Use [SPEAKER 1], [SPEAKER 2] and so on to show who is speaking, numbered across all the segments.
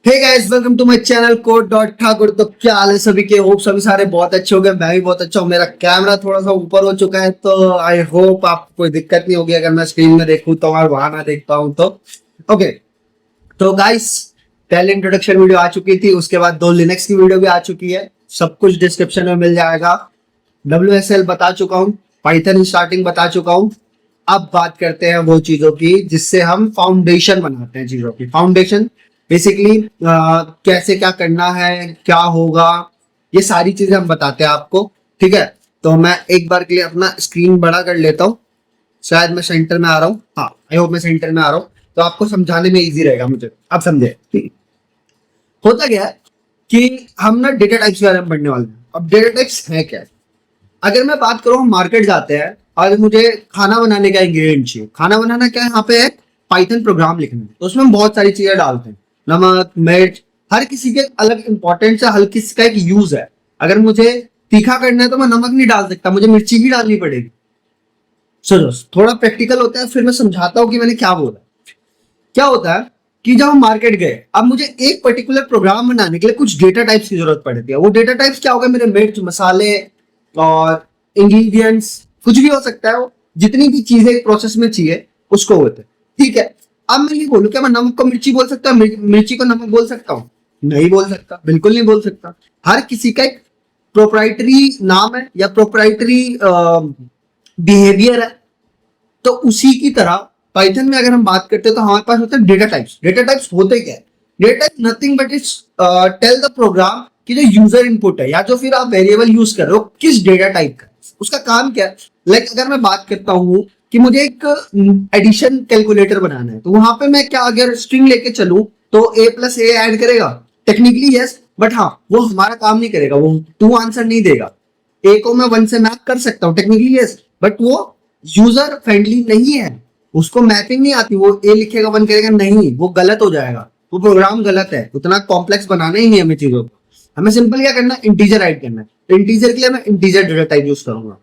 [SPEAKER 1] Hey guys, welcome to my channel code dot Thakur. तो क्या हाल है सभी के? होप सभी सारे बहुत अच्छे हो गए। मैं भी बहुत अच्छा हूँ। मेरा कैमरा थोड़ा सा ऊपर हो चुका है, तो आई होप आपको कोई दिक्कत नहीं होगी अगर मैं स्क्रीन में देखूँ तो और वहां ना देखता हूँ तो। ओके, तो गाइस, पहले इंट्रोडक्शन वीडियो आ चुकी थी, उसके बाद दो लिनक्स की वीडियो भी आ चुकी है। सब कुछ डिस्क्रिप्शन में मिल जाएगा। WSL बता चुका हूँ, पाइथन स्टार्टिंग बता चुका हूँ। अब बात करते हैं वो चीजों की जिससे हम फाउंडेशन बनाते हैं। चीजों की फाउंडेशन बेसिकली कैसे क्या करना है, क्या होगा, ये सारी चीजें हम बताते हैं आपको। ठीक है, तो मैं एक बार के लिए अपना स्क्रीन बड़ा कर लेता हूँ। शायद मैं सेंटर में आ रहा हूँ। हाँ, आई होप मैं सेंटर में आ रहा हूँ, तो आपको समझाने में इजी रहेगा मुझे। आप समझे? होता क्या है कि हम ना डेटा टाइप्स के बारे में पढ़ने वाले हैं। अब डेटा टाइप्स है क्या? अगर मैं बात करूँ, हम मार्केट जाते हैं और मुझे खाना बनाने का इंग्रेडिएंट चाहिए। खाना बनाना क्या है? यहाँ पे एक पाइथन प्रोग्राम लिखना है, तो उसमें हम बहुत सारी चीजें डालते हैं। नमक, मिर्च, हर किसी के अलग इंपॉर्टेंस है, हर किसी का एक यूज है। अगर मुझे तीखा करना है तो मैं नमक नहीं डाल सकता, मुझे मिर्ची ही डालनी पड़ेगी। चलो, थोड़ा प्रैक्टिकल होता है, फिर मैं समझाता हूँ कि मैंने क्या बोला। क्या होता है कि जब हम मार्केट गए, अब मुझे एक पर्टिकुलर प्रोग्राम बनाने के लिए कुछ डेटा टाइप्स की जरूरत पड़ती है। वो डेटा टाइप्स क्या होगा? मेरे मिर्च, मसाले और इंग्रेडिएंट्स, कुछ भी हो सकता है। वो जितनी भी चीजें एक प्रोसेस में चाहिए उसको होते हैं। ठीक है, अब मैं ये बोलूं, क्या मैं नमक को मिर्ची बोल सकता हूँ, मिर्ची को नमक बोल सकता हूँ? नहीं बोल सकता, बिल्कुल नहीं बोल सकता। हर किसी का एक प्रोप्राइटरी नाम है या प्रोप्राइटरी बिहेवियर है। तो उसी की तरह पाइथन में अगर हम बात करते हैं तो हमारे पास होते हैं डेटा टाइप्स। डेटा टाइप्स होते क्या है? Data type nothing but it's tell the program कि जो यूजर इनपुट है या जो फिर आप वेरिएबल यूज कर रहे हो किस डेटा टाइप का, उसका काम क्या है। लाइक अगर मैं बात करता हूँ कि मुझे एक एडिशन कैलकुलेटर बनाना है, तो वहां पे मैं क्या अगर स्ट्रिंग लेके चलूं तो a प्लस ए ऐड करेगा? टेक्निकली यस, बट हाँ, वो हमारा काम नहीं करेगा, वो टू आंसर नहीं देगा। ए को मैं वन से मैप कर सकता हूँ टेक्निकली यस, बट वो यूजर फ्रेंडली नहीं है। उसको मैपिंग नहीं आती। वो ए लिखेगा वन करेगा नहीं, वो गलत हो जाएगा। वो प्रोग्राम गलत है। उतना कॉम्प्लेक्स बनाना ही नहीं हमें चीजों को। हमें सिंपल क्या करना है? इंटीजर राइट करना है। तो इंटीजर के लिए मैं इंटीजर डेटा टाइप यूज करूंगा।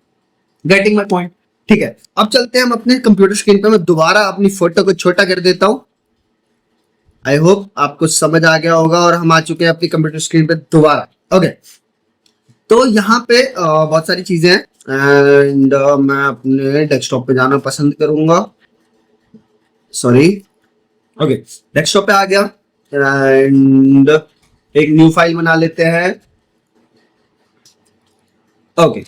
[SPEAKER 1] Getting my point? ठीक है, अब चलते हैं हम अपने कंप्यूटर स्क्रीन पर। मैं दोबारा अपनी फोटो को छोटा कर देता हूँ। आई होप आपको समझ आ गया होगा और हम आ चुके हैं अपनी कंप्यूटर स्क्रीन पे दोबारा। ओके, तो यहाँ पे बहुत सारी चीजें हैं एंड मैं अपने डेस्कटॉप पे जाना पसंद करूंगा। सॉरी। ओके, डेस्कटॉप पे आ गया एंड एक न्यू फाइल बना लेते हैं। ओके,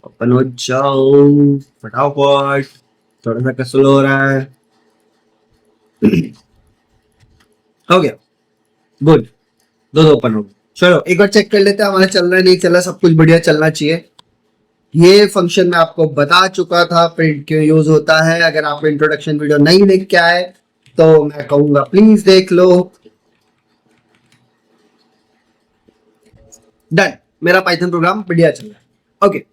[SPEAKER 1] ओपन हो जाओ फटाफट। थोड़ा सा कसलो हो रहा है। हो गया, गुड। दो दो ओपन हो गया। चलो एक बार चेक कर लेते हैं हमारा चल रहा है नहीं चल रहा। सब कुछ बढ़िया चलना चाहिए। ये फंक्शन मैं आपको बता चुका था प्रिंट क्यों यूज होता है। अगर आप इंट्रोडक्शन वीडियो नहीं देख के आए तो मैं कहूंगा प्लीज देख लो। डन, मेरा पाइथन प्रोग्राम बढ़िया चल रहा है। ओके,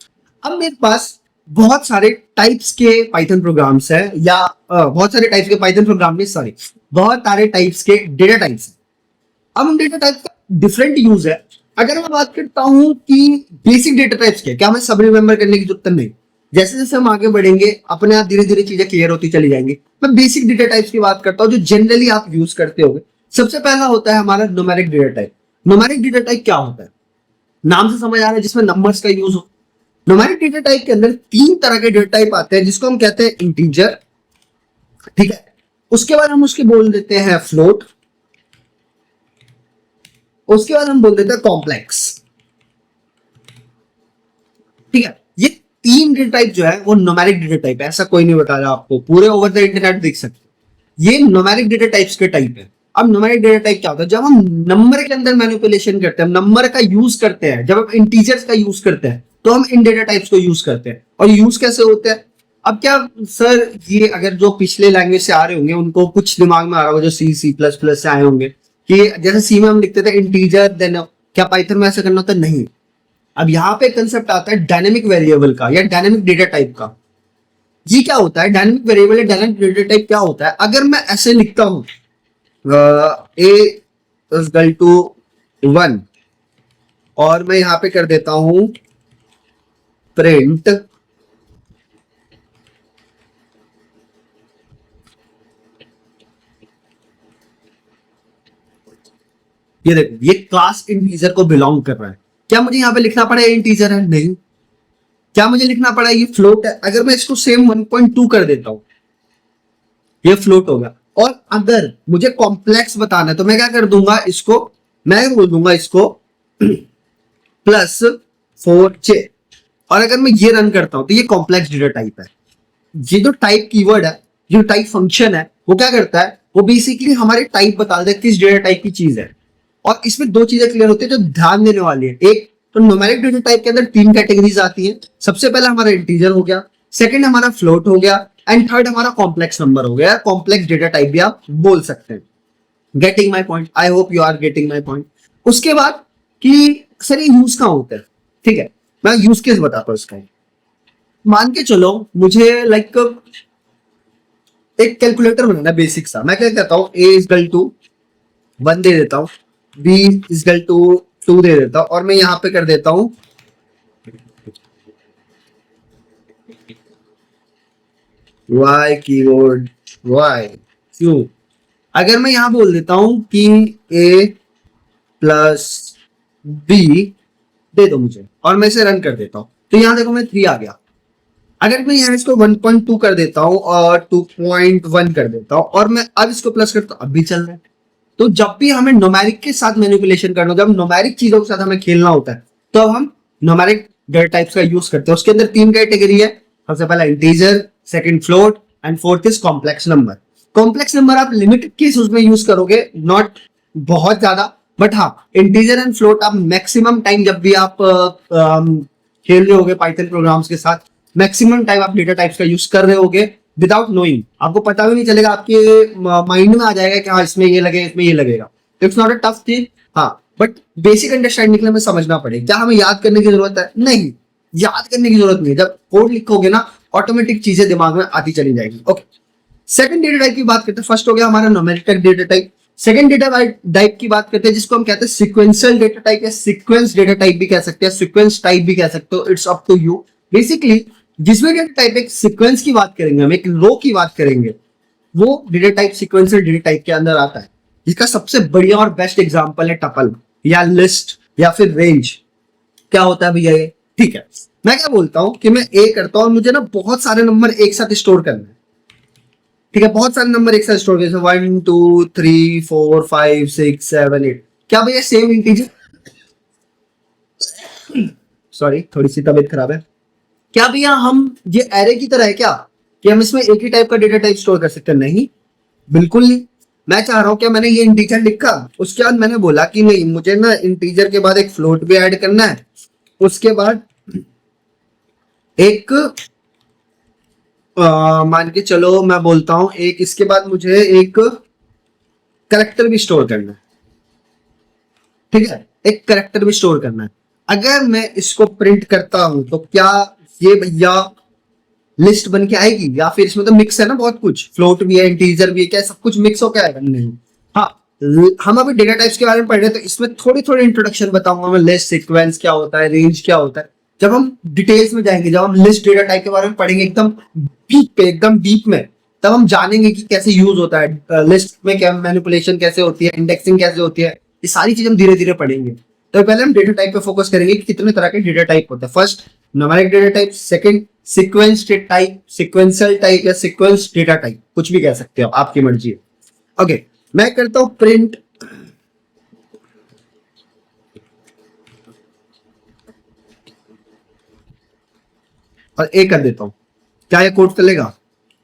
[SPEAKER 1] अब मेरे पास बहुत सारे टाइप्स के पाइथन प्रोग्राम्स है या बहुत सारे टाइप्स के पाइथन प्रोग्राम नहीं, सॉरी, बहुत सारे टाइप्स के डेटा टाइप्स है। अब उन डेटा टाइप्स का डिफरेंट यूज है। अगर मैं बात करता हूं कि बेसिक डेटा टाइप्स के क्या, मैं सब रिमेंबर करने की जरूरत नहीं। जैसे जैसे हम आगे बढ़ेंगे अपने आप धीरे धीरे चीजें क्लियर होती चली जाएंगी। मैं बेसिक डेटा टाइप्स की बात करता हूं जो जनरली आप यूज करते होंगे। सबसे पहला होता है हमारा numeric data type. Numeric data type क्या होता है? नाम से समझ आ रहा है, जिसमें नंबर्स का यूज हो। न्यूमेरिक डेटा टाइप के अंदर तीन तरह के डेटा टाइप आते हैं जिसको हम कहते हैं इंटीजर। ठीक है, उसके बाद हम उसके बोल देते हैं फ्लोट। उसके बाद हम बोल देते हैं कॉम्प्लेक्स। ठीक है, ये तीन डेटा टाइप जो है वो न्यूमेरिक डेटा टाइप है। ऐसा कोई नहीं बता रहा आपको, पूरे ओवर द इंटरनेट देख सकते हैं। ये न्यूमेरिक डेटा टाइप्स के टाइप है। अब न्यूमेरिक डेटा टाइप क्या होता है? जब हम नंबर के अंदर मैनिपुलेशन करते हैं, नंबर का यूज करते हैं, जब हम इंटीजर्स का यूज करते हैं तो हम इन डेटा टाइप्स को यूज करते हैं। और यूज कैसे होते हैं? अब क्या सर, ये अगर जो पिछले लैंग्वेज से आ रहे होंगे उनको कुछ दिमाग में आ रहा होगा, जो सी प्लस प्लस से आए होंगे, कि जैसे सी में हम लिखते थे इंटीजर देन, क्या पाइथन में ऐसा करना होता है? नहीं। अब यहाँ पे कंसेप्ट आता है डायनेमिक वेरिएबल का या डायनेमिक डेटा टाइप का। ये क्या होता है डायनेमिक वेरिएबल या डायनेमिक डेटा टाइप? क्या होता है अगर मैं ऐसे लिखता हूं ए इक्वल टू 1 और मैं यहां पे कर देता हूं प्रिंट ये देखो ये क्लास इंटीजर को बिलोंग कर रहा है। क्या मुझे यहाँ पे लिखना पड़ा है इंटीजर है? नहीं। क्या मुझे लिखना पड़ा है ये फ्लोट है? अगर मैं इसको सेम 1.2 कर देता हूं, ये फ्लोट होगा। और अगर मुझे कॉम्प्लेक्स बताना है तो मैं क्या कर दूंगा, इसको मैं बोल दूंगा इसको +4j। और अगर मैं ये रन करता हूं तो ये कॉम्प्लेक्स डेटा टाइप है। ये जो टाइप कीवर्ड है, जो टाइप फंक्शन है, वो क्या करता है, वो बेसिकली हमारे टाइप बता देता है किस डेटा टाइप की चीज है। और इसमें दो चीजें क्लियर होती है जो ध्यान देने वाली है। एक तो न्यूमेरिक डेटा टाइप के अंदर 3 कैटेगरीज आती है। सबसे पहला हमारा इंटीजर हो गया, सेकंड हमारा फ्लोट हो गया, एंड थर्ड हमारा कॉम्प्लेक्स नंबर हो गया। कॉम्प्लेक्स डेटा टाइप भी आप बोल सकते हैं। Getting my point? I hope you are getting my point. उसके बाद कि सर ये यूज कहां होता है, ठीक है, मैं यूज केस बताता हूँ इसका। मान के चलो मुझे लाइक एक कैलकुलेटर बनाना बेसिक सा। मैं क्या कहता हूँ, a इजकल टू 1 दे देता हूँ, b इजकल टू 2 दे देता हूँ, और मैं यहां पे कर देता हूँ y कीवर्ड y क्यों। अगर मैं यहां बोल देता हूं कि a प्लस b दे दो मुझे, और मैं इसे रन कर देता हूं, तो यहां देखो मैं 3 आ गया। अगर मैं यहाँ इसको 1.2 कर देता हूँ और 2.1 कर देता हूँ, और मैं अब इसको प्लस करता हूँ, अब भी चल रहा है। तो जब भी हमें न्यूमेरिक के साथ मैनिपुलेशन करना होता है, जब न्यूमेरिक चीजों के साथ हमें खेलना होता है, तो अब हम न्यूमेरिक डेटा टाइप्स का यूज करते हैं। उसके अंदर 3 कैटेगरी है। सबसे पहला integer, second float, and fourth is complex number. Complex number आप लिमिटेड केस उसमें यूज करोगे, नॉट बहुत ज्यादा, बट हाँ इंटीजर एंड फ्लोट आप मैक्सिमम टाइम जब भी आप खेल रहे होगे पाइथन प्रोग्राम्स के साथ, मैक्सिमम टाइम आप डेटा टाइप्स का यूज कर रहे होगे विदाउट नोइंग। आपको पता भी नहीं चलेगा, आपके माइंड में आ जाएगा कि हाँ इसमें ये लगेगा, इसमें ये लगेगा। It's not a tough thing, हाँ, बट बेसिक अंडरस्टैंडिंग के लिए हमें समझना पड़ेगा। क्या हमें याद करने की जरूरत है? नहीं, याद करने की जरूरत नहीं है। जब कोड लिखोगे ना, ऑटोमेटिक चीजें दिमाग में आती चली जाएगी। ओके, सेकंड डेटा टाइप की बात करते हैं। फर्स्ट हो गया हमारा numerical data type. Second data type की बात करते हैं जिसको हम कहते हैं सीक्वेंशियल डेटा टाइप, या सीक्वेंस डेटा टाइप भी कह सकते हैं, सीक्वेंस टाइप भी कह सकते हो, it's up to you. Basically जिसमें डेटा टाइप एक सीक्वेंस की बात करेंगे, हम एक रो की बात करेंगे, वो data type sequential data type के अंदर आता है। इसका सबसे बढ़िया और बेस्ट एग्जांपल है टपल या लिस्ट या फिर रेंज। क्या होता है भैया ये? ठीक है, मैं क्या बोलता हूं कि मैं ए करता हूं और मुझे ना बहुत सारे नंबर एक साथ स्टोर करना है। ठीक है, बहुत सारे नंबर एक साथ स्टोर करना, 1 2 3 4 5 6 7 8। क्या भैया सेम इंटीजर, सॉरी थोड़ी सी तबीयत खराब है। क्या भैया हम ये एरे की तरह है क्या कि हम इसमें एक ही टाइप का डेटा टाइप स्टोर कर सकते हैं? नहीं, बिल्कुल नहीं। मैं चाह रहा हूं क्या, मैंने ये इंटीजर लिखा, उसके बाद मैंने बोला कि नहीं मुझे ना इंटीजर के बाद एक फ्लोट भी ऐड करना है, उसके बाद एक मान के चलो मैं बोलता हूं एक, इसके बाद मुझे एक करेक्टर भी स्टोर करना है। ठीक है, एक करेक्टर भी स्टोर करना है। अगर मैं इसको प्रिंट करता हूं तो क्या ये भैया लिस्ट बन के आएगी, या फिर इसमें तो मिक्स है ना, बहुत कुछ फ्लोट भी है, इंटीजर भी है, क्या सब कुछ मिक्स होकर आएगा? नहीं। हाँ, हम अभी डेटा टाइप्स के बारे में पढ़ रहे हैं तो इसमें थोड़ी थोड़ी इंट्रोडक्शन बताऊंगा मैं। लिस्ट, सीक्वेंस क्या होता है, रेंज क्या होता है, जब हम डिटेल्स में जाएंगे, जब हम लिस्ट डेटा टाइप के बारे में पढ़ेंगे एकदम डीप पे, एकदम डीप में, तब हम जानेंगे कि कैसे यूज होता है लिस्ट में, क्या मैनिपुलेशन कैसे होती है, इंडेक्सिंग कैसे होती है, ये सारी चीज हम धीरे धीरे पढ़ेंगे। तो पहले हम डेटा टाइप पे फोकस करेंगे कि कितने तरह के डेटा टाइप होते हैं। First numeric data type, second sequence data type, sequential type या सीक्वेंस डेटा टाइप, कुछ भी कह सकते हो, आपकी मर्जी है। ओके, मैं करता हूं प्रिंट और ए कर देता हूं। क्या ये कोड चलेगा?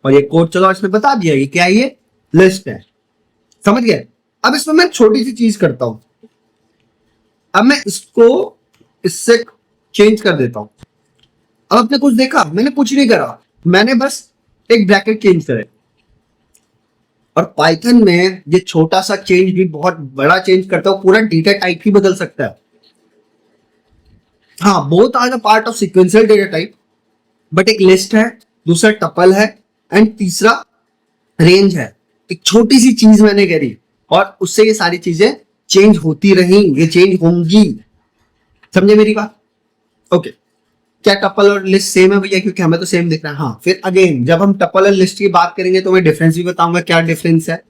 [SPEAKER 1] और ये कोड चलो इसमें बता दिया कि क्या ये लिस्ट है, समझ गए। अब इसमें मैं छोटी सी चीज करता हूं, अब मैं इसको इससे चेंज कर देता हूं। अब आपने कुछ देखा? मैंने कुछ नहीं करा, मैंने बस एक ब्रैकेट चेंज करे। और पाइथन में ये छोटा सा चेंज भी बहुत बड़ा चेंज करता है, पूरा डेटा टाइप ही बदल सकता है। हाँ, both are the part of sequential data type, but एक लिस्ट है, दूसरा टपल है, एंड तीसरा रेंज है। एक छोटी सी चीज मैंने करी और उससे ये सारी चीजें चेंज होती रही, ये चेंज होंगी। समझे मेरी बात? ओके, क्या टपल और लिस्ट सेम है भैया? क्योंकि हमें तो सेम दिख रहा है। हाँ, फिर अगेन जब हम टपल और लिस्ट की बात करेंगे तो मैं डिफरेंस भी बताऊंगा क्या डिफरेंस है।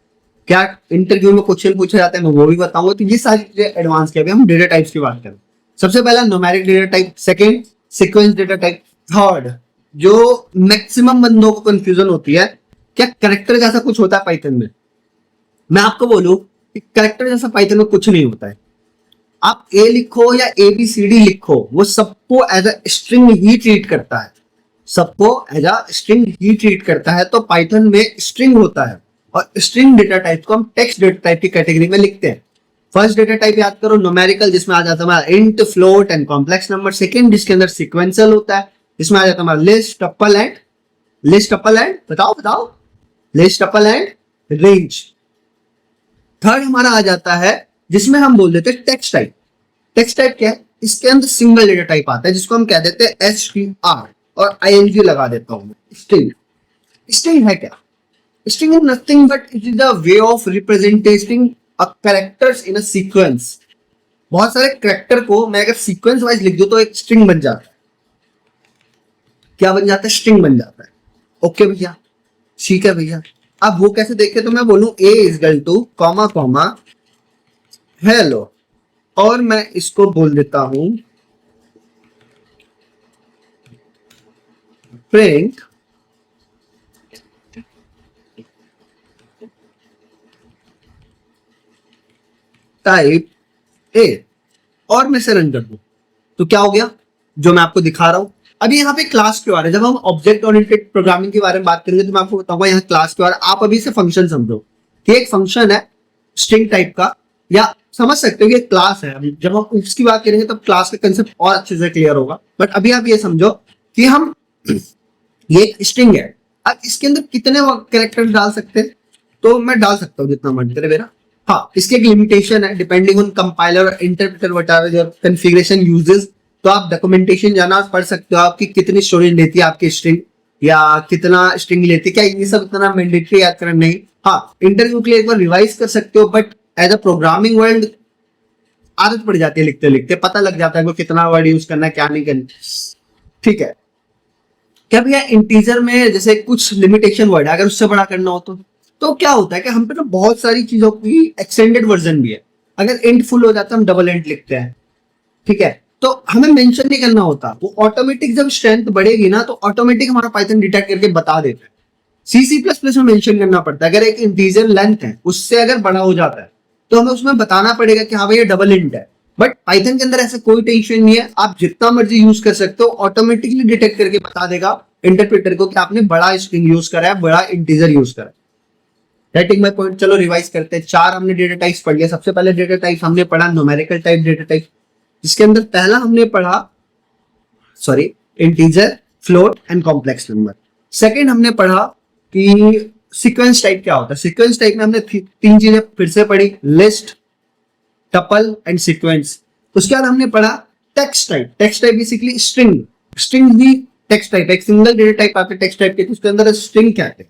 [SPEAKER 1] क्या इंटरव्यू में क्वेश्चन पूछे जाते हैं मैं वो भी बताऊंगा। तो ये सारी चीजें एडवांस के, अभी हम डेटा टाइप्स की बात करें। सबसे पहला numeric data type, second sequence data type, third जो मैक्सिमम बंदों को कंफ्यूजन होती है, क्या करेक्टर जैसा कुछ होता है पाइथन में? मैं आपको बोलूं कि करेक्टर जैसा पाइथन में कुछ नहीं होता है। आप ए लिखो या ए बी सी डी लिखो, वो सबको एज अ स्ट्रिंग ही ट्रीट करता है, सबको एज अ स्ट्रिंग ही ट्रीट करता है। तो पाइथन में स्ट्रिंग होता है और स्ट्रिंग डेटा टाइप को हम टेक्स्ट डेटा टाइप की कैटेगरी में लिखते हैं। फर्स्ट डेटा टाइप याद करो न्यूमेरिकल, जिसमें आ जाता है हमारा int, float and complex number. Second जिसके अंदर सीक्वेंशियल होता है, जिसमें आ जाता है हमारा लिस्ट, टपल एंड बताओ list, tuple and range. Third हमारा आ जाता है जिसमें हम बोल देते हैं टेक्स्ट टाइप। टेक्स्ट टाइप क्या है? इसके अंदर सिंगल डेटा टाइप आता है जिसको हम कह देते हैं str और ing लगा देता हूं। स्ट्रिंग है क्या? String is nothing but it is the way of representing a characters in a sequence. बहुत सारे कैरेक्टर को मैं अगर सीक्वेंस वाइज लिख दूं तो एक स्ट्रिंग बन जाता है। क्या बन जाता है? स्ट्रिंग बन जाता है। ओके भैया, ठीक है भैया। अब वो कैसे देखे? तो मैं बोलूं a is equal two comma comma hello, और मैं इसको बोल देता हूं प्रिंट टाइप ए, और मैं से रन कर दूं तो क्या हो गया जो मैं आपको दिखा रहा हूं। अभी यहाँ पे क्लास क्यों आ रहा है? जब हम ऑब्जेक्ट ओरिएंटेड प्रोग्रामिंग के बारे में बात करेंगे तो मैं आपको बताऊंगा यहाँ क्लास क्यों आ रहा है। आप अभी से फंक्शन समझो कि एक फंक्शन है स्ट्रिंग टाइप का, या समझ सकते हो कि क्लास है। अभी जब हम उसकी बात करेंगे तब क्लास का कंसेप्ट और अच्छे से क्लियर होगा। बट अभी आप ये समझो कि हम ये एक स्ट्रिंग है, अब इसके अंदर कितने कैरेक्टर्स डाल सकते हैं? तो मैं डाल सकता हूँ जितना मन करे मेरा। हाँ, इसकी एक लिमिटेशन है, डिपेंडिंग ऑन कंपाइलर और interpreter whatever your configuration uses. तो आप डॉक्यूमेंटेशन जाना पढ़ सकते हो, आपकी कितनी स्टोरेज लेती है आपकी स्ट्रिंग, या कितना स्ट्रिंग लेती है। क्या ये सब इतना मैंडेटरी याद करना नहीं। हाँ, इंटरव्यू के लिए एक बार रिवाइज कर सकते हो, but as a programming world आदत पड़ जाती है, लिखते लिखते पता लग जाता है कि कितना वर्ड यूज करना है क्या नहीं करना। ठीक है। क्या भैया इंटीजर में जैसे कुछ लिमिटेशन वर्ड है, अगर उससे बड़ा करना हो तो क्या होता है कि हम पे ना बहुत सारी चीजों की एक्सटेंडेड वर्जन भी है। अगर इंट फुल हो जाता है हम डबल इंट लिखते हैं, ठीक है, तो हमें मेंशन नहीं करना होता, वो ऑटोमेटिक जब स्ट्रेंथ बढ़ेगी ना तो ऑटोमेटिक हमारा पाइथन डिटेक्ट करके बता देता है। C++ में मेंशन करना पड़ता है, अगर एक इंटीजर लेंथ है उससे अगर बड़ा हो जाता है तो हमें उसमें बताना पड़ेगा कि हाँ भाई ये डबल इंट है। बट पाइथन के अंदर ऐसा कोई टेंशन नहीं है, आप जितना मर्जी यूज कर सकते हो, ऑटोमेटिकली डिटेक्ट करके बता देगा इंटरप्रेटर को कि आपने बड़ा स्ट्रिंग यूज करा है, बड़ा इंटीजर यूज करा है। Writing my point. चलो रिवाइज करते हैं। 4 हमने डेटा टाइप्स पढ़ लिया। सबसे पहले डेटा टाइप हमने पढ़ा न्यूमेरिकल टाइप डेटा टाइप, जिसके अंदर पहला हमने पढ़ा integer, float and complex number. Second हमने पढ़ा कि सीक्वेंस टाइप क्या होता है। सीक्वेंस टाइप में हमने 3 चीजें फिर से पढ़ी, लिस्ट, टपल एंड सीक्वेंस। उसके बाद हमने पढ़ा text type. Text type basically string भी टेक्स्ट टाइप, एक सिंगल डेटा टाइप आते टेक्स्ट टाइप के, उसके अंदर स्ट्रिंग क्या है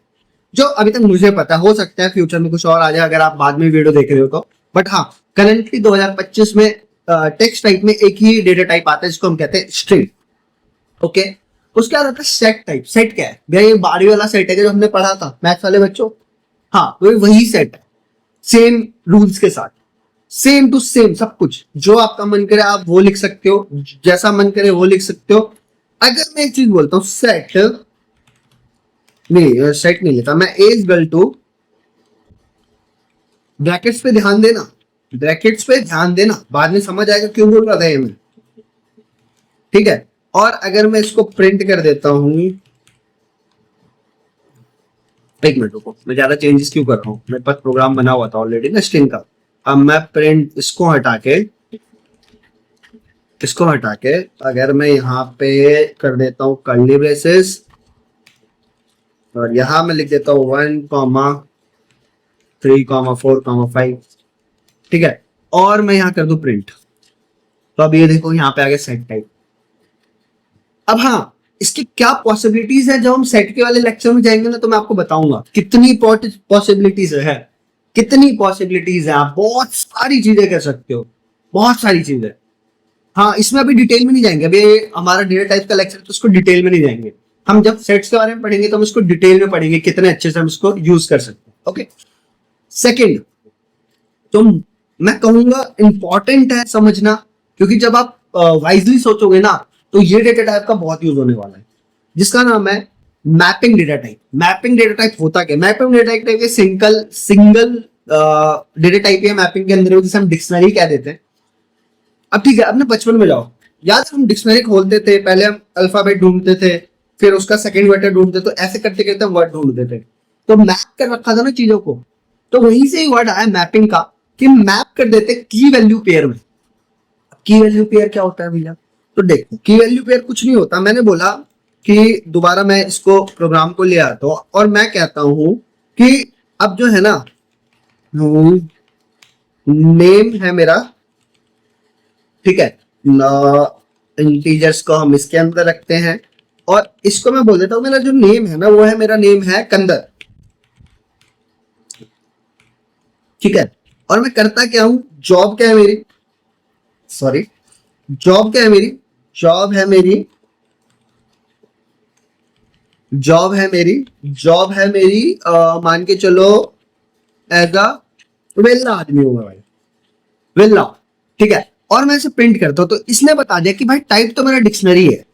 [SPEAKER 1] जो अभी तक मुझे पता, हो सकता है फ्यूचर में कुछ और आ जाए अगर आप बाद में वीडियो देख रहे हो तो। बट हाँ, करंटली 2025 में टेक्स्ट टाइप में एक ही डेटा टाइप आता है जिसको हम कहते हैं स्ट्रिंग। ओके, उसके बाद आता है सेट टाइप। सेट क्या है भैया? ये बारी वाला सेट है जो हमने पढ़ा था मैथ्स वाले बच्चों। हाँ, तो वही सेट है, सेम रूल्स के साथ, सेम टू सेम सब कुछ। जो आपका मन करे आप वो लिख सकते हो, जैसा मन करे वो लिख सकते हो। अगर मैं एक चीज बोलता हूँ सेट नहीं लेता मैं, ए इज इक्वल टू ब्रैकेट्स पे ध्यान देना, ब्रैकेट्स पे ध्यान देना, बाद में समझ आएगा क्यों बोल रहा था ये मैं। ठीक है, और अगर मैं इसको प्रिंट कर देता हूं, एक मिनट रुको, मैं ज्यादा चेंजेस क्यों कर रहा हूं, मेरे पास प्रोग्राम बना हुआ था ऑलरेडी ना स्ट्रिंग का। अब मैं प्रिंट इसको हटा के अगर मैं यहाँ पे कर देता हूँ कर्ली ब्रेसेस, और यहां मैं लिख देता हूँ 1,3,4,5, ठीक है, और मैं यहाँ कर दूं प्रिंट, तो अब ये देखो यहाँ पे आ गया सेट टाइप। अब हाँ, इसकी क्या पॉसिबिलिटीज है, जब हम सेट के वाले लेक्चर में जाएंगे ना तो मैं आपको बताऊंगा कितनी पॉसिबिलिटीज है, कितनी पॉसिबिलिटीज है। आप बहुत सारी चीजें कर सकते हो, बहुत सारी चीजें। हाँ, इसमें अभी डिटेल में नहीं जाएंगे, अभी हमारा डेटा टाइप का लेक्चर तो उसको डिटेल में नहीं जाएंगे। हम जब सेट्स के बारे में पढ़ेंगे तो हम इसको डिटेल में पढ़ेंगे, कितने अच्छे से हम इसको यूज कर सकते हैं। ओके, सेकंड, तो मैं कहूंगा इंपॉर्टेंट है समझना, क्योंकि जब आप वाइजली सोचोगे ना तो ये डेटा टाइप का बहुत यूज होने वाला है, जिसका नाम है mapping data type. Mapping data type होता क्या? मैपिंग डेटा टाइप के सिंगल डेटा टाइप है मैपिंग के अंदर, जिसे हम डिक्शनरी कह देते हैं। अब ठीक है, अपने बचपन में जाओ, याद हम डिक्शनरी खोलते थे, पहले हम अल्फाबेट ढूंढते थे, फिर उसका सेकंड लेटर ढूंढते, तो ऐसे करते करते हम वर्ड ढूंढते थे, तो मैप कर रखा था ना चीजों को। तो वहीं से ही वर्ड आया मैपिंग का, कि मैप कर देते की वैल्यू पेयर में। की वैल्यू पेयर क्या होता है भैया? तो देखो, की वैल्यू पेयर कुछ नहीं होता। मैंने बोला कि दोबारा मैं इसको प्रोग्राम को ले आता हूँ और मैं कहता हूँ कि अब जो है ना, नेम है मेरा, ठीक है, इंटीजर्स को हम इसके अंदर रखते हैं, और इसको मैं बोल देता हूँ मेरा जो नेम है ना, वो है, मेरा नेम है कंदर, ठीक है। और मैं करता क्या हूं, जॉब क्या है मेरी, सॉरी, जॉब क्या है मेरी, जॉब है मेरी, जॉब है मेरी, जॉब है मेरी, मान के चलो एज अ वेल्ला आदमी हूँ मैं भाई, वेल्ला, ठीक है। और मैं इसे प्रिंट करता हूं, तो इसने बता दिया कि भाई टाइप तो मेरा डिक्शनरी है,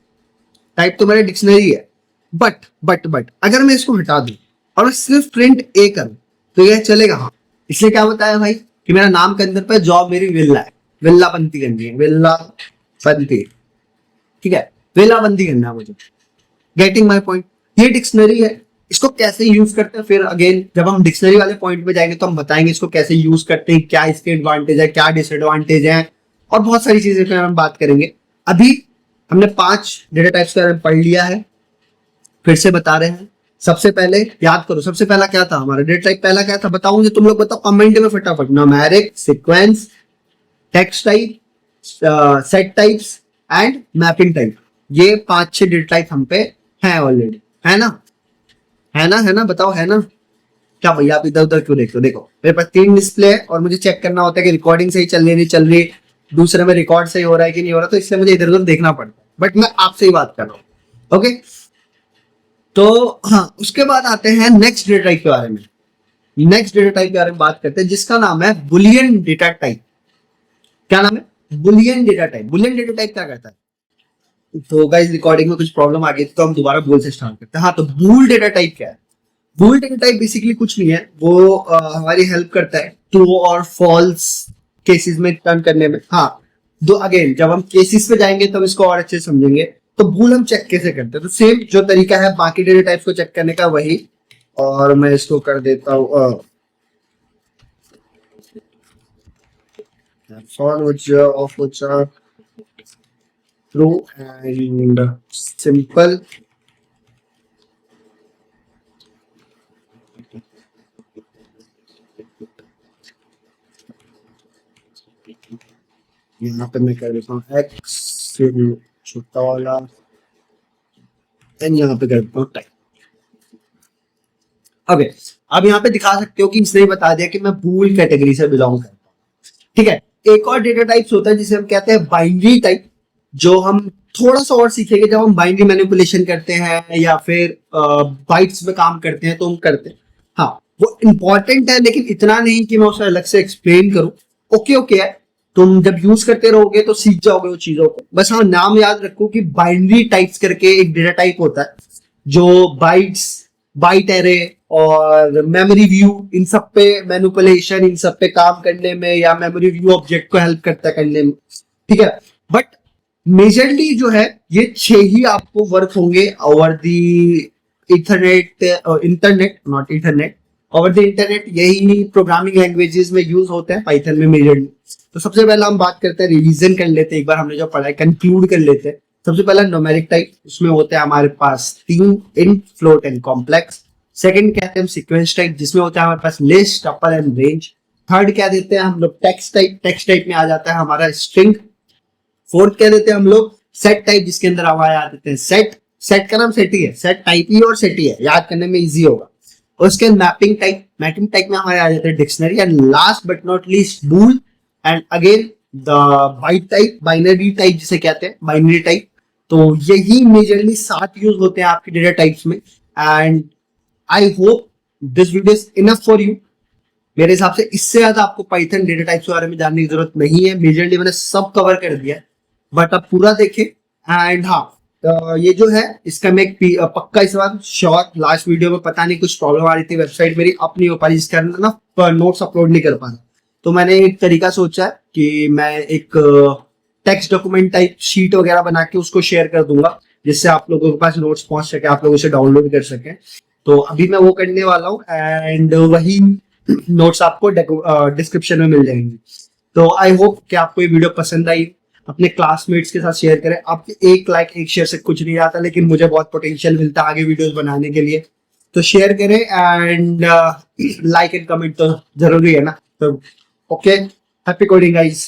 [SPEAKER 1] टाइप तो मेरा डिक्शनरी है, बट अगर मैं इसको हटा दूं और मैं सिर्फ प्रिंट ए करूं तो यह चलेगा? हाँ। इसलिए क्या बताया भाई कि मेरा नाम के अंदर पे जॉब मेरी विल्ला है, विल्ला बंती करनी है, विल्ला बंती, ठीक है, विल्ला बंती करना है मुझे। Getting my point? ये डिक्शनरी है, इसको कैसे यूज करते हैं फिर अगेन जब हम डिक्शनरी वाले पॉइंट पे जाएंगे तो हम बताएंगे इसको कैसे यूज करते हैं, क्या इसके एडवांटेज है, क्या डिसएडवांटेज है, और बहुत सारी चीजें पे हम बात करेंगे। अभी हमने 5 डेटा टाइप्स के बारे में पढ़ लिया है, फिर से बता रहे हैं। सबसे पहले याद करो, सबसे पहला क्या था हमारा डेटा टाइप, पहला क्या था बताओ मुझे, तुम लोग बताओ कमेंट में फटाफट। Numeric, sequence, text type, set types and mapping type. ये 5-6 डेटा टाइप हम पे है ऑलरेडी, है ना, है ना, बताओ है ना? क्या भैया आप इधर उधर क्यों देखते हो? देखो मेरे पास 3 डिस्प्ले है और मुझे चेक करना होता है कि रिकॉर्डिंग सही चल रही नहीं चल रही, दूसरे में रिकॉर्ड सही हो रहा है कि नहीं हो रहा, तो इसलिए मुझे इधर उधर देखना पड़ता है, बट मैं आपसे ही बात कर रहा हूँ, ओके। तो हाँ, उसके बाद आते हैं नेक्स्ट डेटा टाइप के बारे में। नेक्स्ट डेटा टाइप के बारे में बात करते हैं जिसका नाम है बुलियन डेटा टाइप। क्या नाम है? Boolean data type. Boolean data type क्या करता है? तो गाइस रिकॉर्डिंग में कुछ प्रॉब्लम आ गई तो हम दोबारा बोल से स्टार्ट करते हैं। हाँ, तो बूल डेटा टाइप क्या है? बूल डेटा टाइप बेसिकली कुछ नहीं है, वो हमारी हेल्प करता है ट्रू और फॉल्स केसेस में टर्न करने में। हाँ, दो अगेन जब हम केसेस पे जाएंगे तब इसको और अच्छे से समझेंगे। तो बूल हम चेक कैसे करते हैं, तो सेम जो तरीका है बाकी डेटा टाइप्स को चेक करने का वही, और मैं इसको कर देता हूँ ट्रू एंड सिंपल। यहाँ पे मैं कर देता हूँ एक्स छोटा वाला, एंड यहाँ पे कर देता हूँ टाइप। ओके, अब यहाँ पे दिखा सकते हो कि इसने बता दिया कि मैं बूल कैटेगरी से बिलोंग करता हूँ, ठीक है। एक और डेटा टाइप्स होता है जिसे हम कहते हैं बाइनरी टाइप, जो हम थोड़ा सा और सीखेंगे जब हम बाइनरी मैनिपुलेशन करते हैं या फिर बाइट्स में काम करते हैं तो हम करते हैं। हाँ, वो इंपॉर्टेंट है लेकिन इतना नहीं कि मैं उसे अलग से एक्सप्लेन करूं। ओके है, तुम जब यूज करते रहोगे तो सीख जाओगे वो चीजों को। बस हाँ, नाम याद रखो कि बाइनरी टाइप्स करके एक डेटा टाइप होता है जो बाइट्स, बाइट एरे और मेमोरी व्यू, इन सब पे मैनिपुलेशन, इन सब पे काम करने में, या मेमोरी व्यू ऑब्जेक्ट को हेल्प करता है करने में, ठीक है। बट मेजरली जो है ये 6 ही आपको वर्क होंगे over the Ethernet, internet not Ethernet, over the internet. यही प्रोग्रामिंग लैंग्वेजेस में यूज होते हैं, पाइथन में मेजरली। तो सबसे पहले हम बात करते हैं, रिवीजन कर लेते हैं एक बार हमने जो पढ़ा है, कंक्लूड कर लेते हैं। सबसे पहला न्यूमेरिक टाइप, उसमें होते हैं हमारे पास 3, int, float and complex. Second कहते हैं हम सीक्वेंस टाइप, जिसमें होता है हमारे पास list, tuple and range. Third क्या देते हैं हम लोग? Text type. टेक्स्ट टाइप में आ जाता है हमारा स्ट्रिंग। फोर्थ क्या देते हैं हम लोग? सेट टाइप, जिसके अंदर हमारे आ देते हैं सेट। सेट का नाम सेट ही है, सेट टाइप ही और सेट ही है, याद करने में इजी होगा। और उसके मैपिंग टाइप, मैपिंग टाइप में हमारे आ जाते हैं dictionary. And last but not least bool, and again the byte type, binary type जिसे कहते हैं, बाइनरी टाइप। तो यही मेजरली 7 यूज होते हैं आपके डेटा टाइप्स में। And I hope this video is enough for you. मेरे हिसाब से इससे ज्यादा आपको पाइथन डेटा टाइप्स के बारे में जानने की जरूरत नहीं है। मेजरली मैंने सब कवर कर दिया है, बट आप पूरा देखें। एंड हाँ, ये जो है इसका मैं एक पक्का इस बार श्योर, लास्ट वीडियो में पता नहीं कुछ प्रॉब्लम आ रही थी, वेबसाइट मेरी अप नहीं हो पा रही, जिसके अंदर ना नोट्स अपलोड नहीं कर पा रहा। तो मैंने एक तरीका सोचा है कि मैं एक टेक्स्ट डॉक्यूमेंट टाइप शीट वगैरह बना के उसको शेयर कर दूंगा, जिससे आप लोगों के पास नोट्स पहुंच सके, आप लोग उसे डाउनलोड कर सकें। तो अभी मैं वो करने वाला हूँ, एंड वही नोट्स आपको डिस्क्रिप्शन में मिल जाएंगे। तो आई होप कि आपको ये वीडियो पसंद आई, अपने क्लासमेट्स के साथ शेयर करें। आपके एक लाइक एक शेयर से कुछ नहीं आता, लेकिन मुझे बहुत पोटेंशियल मिलता है आगे वीडियोस बनाने के लिए। तो शेयर करें, एंड लाइक एंड कमेंट तो जरूरी है ना। तो ओके, हैप्पी कोडिंग गाइस।